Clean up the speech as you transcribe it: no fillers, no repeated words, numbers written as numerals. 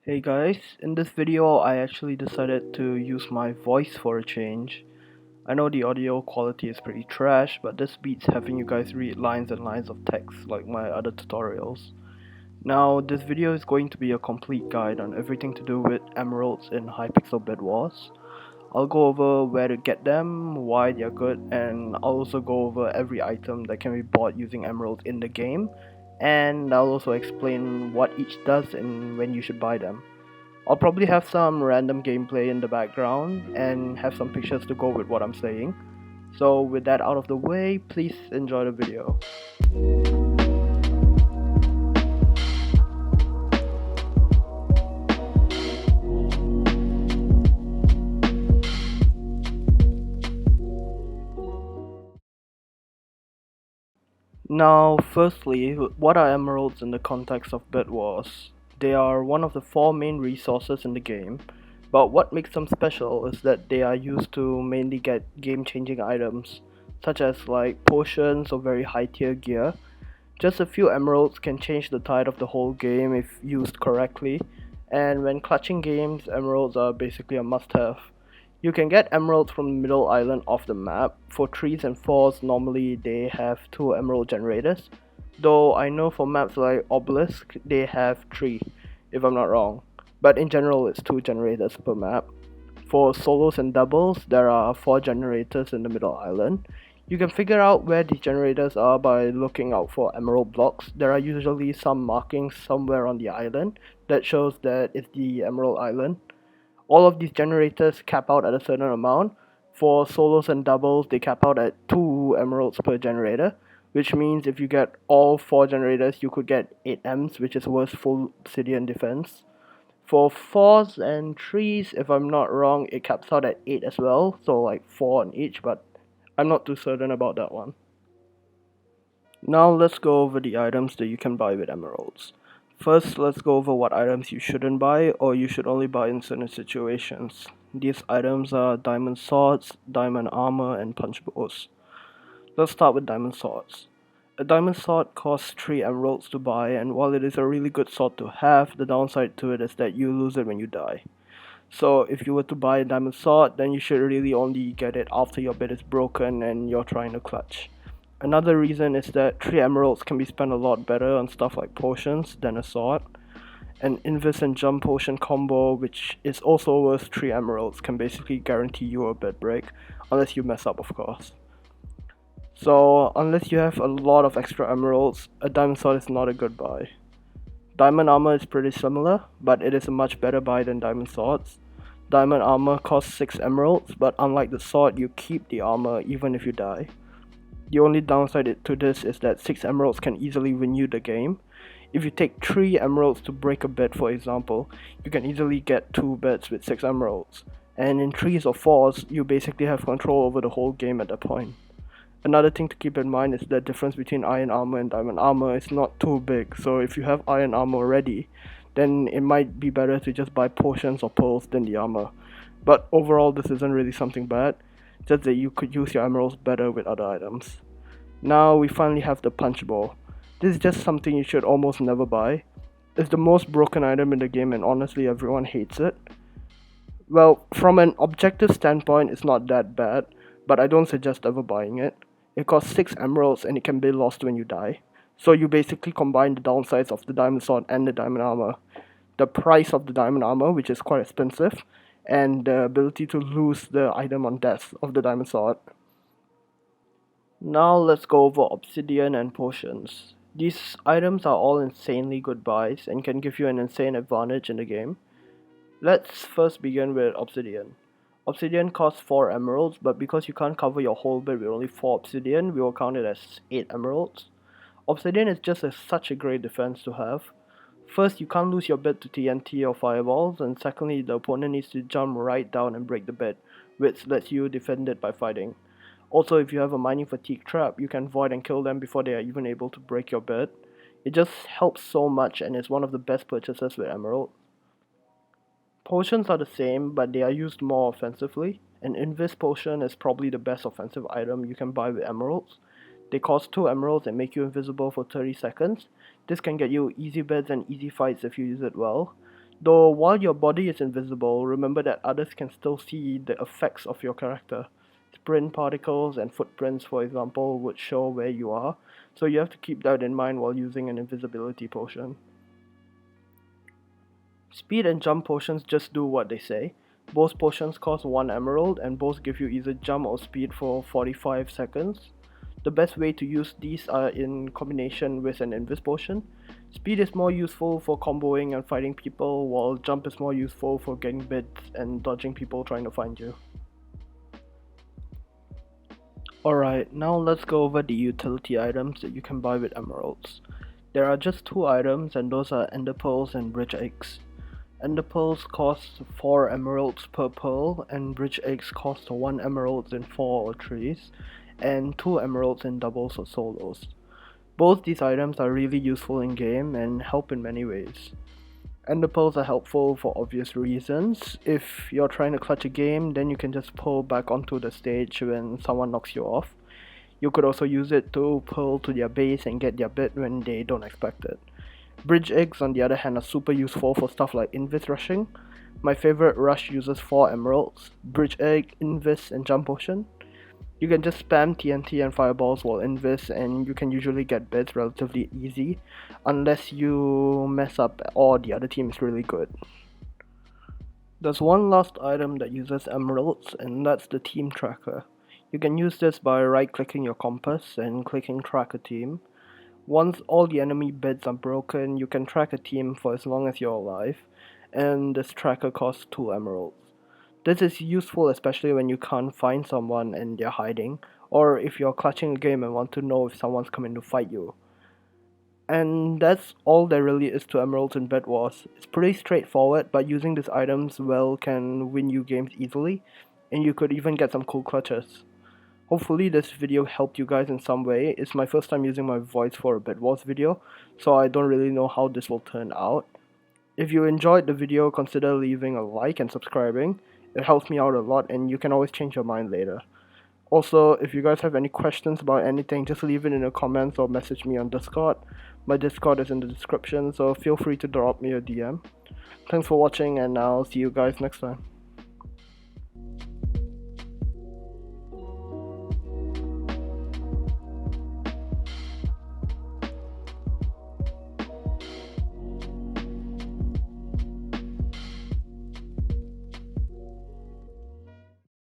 Hey guys, in this video I actually decided to use my voice for a change. I know the audio quality is pretty trash, but this beats having you guys read lines and lines of text like my other tutorials. Now, this video is going to be a complete guide on everything to do with emeralds in Hypixel Bedwars. I'll go over where to get them, why they're good, and I'll also go over every item that can be bought using emeralds in the game, and I'll also explain what each does and when you should buy them. I'll probably have some random gameplay in the background and have some pictures to go with what I'm saying. So with that out of the way, please enjoy the video. Now, firstly, what are emeralds in the context of Bed Wars? They are one of the four main resources in the game, but what makes them special is that they are used to mainly get game-changing items, such as like potions or very high tier gear. Just a few emeralds can change the tide of the whole game if used correctly, and when clutching games, emeralds are basically a must-have. You can get emeralds from the middle island of the map. For 3s and 4s, normally they have 2 emerald generators, though I know for maps like Obelisk, they have 3, if I'm not wrong. But in general, it's 2 generators per map. For solos and doubles, there are 4 generators in the middle island. You can figure out where the generators are by looking out for emerald blocks. There are usually some markings somewhere on the island that shows that it's the emerald island. All of these generators cap out at a certain amount. For solos and doubles, they cap out at 2 emeralds per generator, which means if you get all 4 generators, you could get 8 Ms, which is worth full obsidian defense. For 4s and 3s, if I'm not wrong, it caps out at 8 as well, so like 4 on each, but I'm not too certain about that one. Now let's go over the items that you can buy with emeralds. First, let's go over what items you shouldn't buy or you should only buy in certain situations. These items are diamond swords, diamond armor, and punch bows. Let's start with diamond swords. A diamond sword costs 3 emeralds to buy, and while it is a really good sword to have, the downside to it is that you lose it when you die. So if you were to buy a diamond sword, then you should really only get it after your bed is broken and you're trying to clutch. Another reason is that 3 emeralds can be spent a lot better on stuff like potions than a sword. An invis and jump potion combo, which is also worth 3 emeralds, can basically guarantee you a bed break, unless you mess up of course. So unless you have a lot of extra emeralds, a diamond sword is not a good buy. Diamond armor is pretty similar, but it is a much better buy than diamond swords. Diamond armor costs 6 emeralds, but unlike the sword, you keep the armor even if you die. The only downside to this is that 6 emeralds can easily win you the game. If you take 3 emeralds to break a bed, for example, you can easily get 2 beds with 6 emeralds. And in 3s or 4s, you basically have control over the whole game at that point. Another thing to keep in mind is the difference between iron armor and diamond armor is not too big, so if you have iron armor already, then it might be better to just buy potions or pearls than the armor. But overall, this isn't really something bad, just that you could use your emeralds better with other items. Now we finally have the punch bow. This is just something you should almost never buy. It's the most broken item in the game and honestly everyone hates it. Well, from an objective standpoint, it's not that bad, but I don't suggest ever buying it. It costs 6 emeralds and it can be lost when you die. So you basically combine the downsides of the diamond sword and the diamond armor. The price of the diamond armor, which is quite expensive, and the ability to lose the item on death of the diamond sword. Now let's go over obsidian and potions. These items are all insanely good buys and can give you an insane advantage in the game. Let's first begin with obsidian. Obsidian costs 4 emeralds, but because you can't cover your whole bed with only 4 obsidian, we will count it as 8 emeralds. Obsidian is just such a great defense to have. First, you can't lose your bed to TNT or fireballs, and secondly, the opponent needs to jump right down and break the bed, which lets you defend it by fighting. Also, if you have a mining fatigue trap, you can void and kill them before they are even able to break your bed. It just helps so much and is one of the best purchases with emerald. Potions are the same, but they are used more offensively. An invis potion is probably the best offensive item you can buy with emeralds. They cost 2 emeralds and make you invisible for 30 seconds. This can get you easy beds and easy fights if you use it well. Though while your body is invisible, remember that others can still see the effects of your character. Sprint particles and footprints, for example, would show where you are, so you have to keep that in mind while using an invisibility potion. Speed and jump potions just do what they say. Both potions cost 1 emerald and both give you either jump or speed for 45 seconds. The best way to use these are in combination with an invis potion. Speed is more useful for comboing and fighting people, while jump is more useful for getting bits and dodging people trying to find you. Alright, now let's go over the utility items that you can buy with emeralds. There are just 2 items, and those are ender pearls and bridge eggs. Ender pearls cost 4 emeralds per pearl, and bridge eggs cost 1 emerald in 4 or 3s, and 2 emeralds in doubles or solos. Both these items are really useful in game and help in many ways. Ender pearls are helpful for obvious reasons. If you're trying to clutch a game, then you can just pull back onto the stage when someone knocks you off. You could also use it to pull to their base and get their bit when they don't expect it. Bridge eggs, on the other hand, are super useful for stuff like invis rushing. My favorite rush uses 4 emeralds, bridge egg, invis, and jump potion. You can just spam TNT and fireballs while invis, and you can usually get bits relatively easy, unless you mess up or the other team is really good. There's one last item that uses emeralds, and that's the team tracker. You can use this by right-clicking your compass and clicking track a team. Once all the enemy beds are broken, you can track a team for as long as you're alive, and this tracker costs 2 emeralds. This is useful especially when you can't find someone and they're hiding, or if you're clutching a game and want to know if someone's coming to fight you. And that's all there really is to emeralds in Bedwars. It's pretty straightforward, but using these items well can win you games easily, and you could even get some cool clutches. Hopefully this video helped you guys in some way. It's my first time using my voice for a Bedwars video, so I don't really know how this will turn out. If you enjoyed the video, consider leaving a like and subscribing. It helps me out a lot, and you can always change your mind later. Also, if you guys have any questions about anything, just leave it in the comments or message me on Discord. My Discord is in the description, so feel free to drop me a DM. Thanks for watching, and I'll see you guys next time.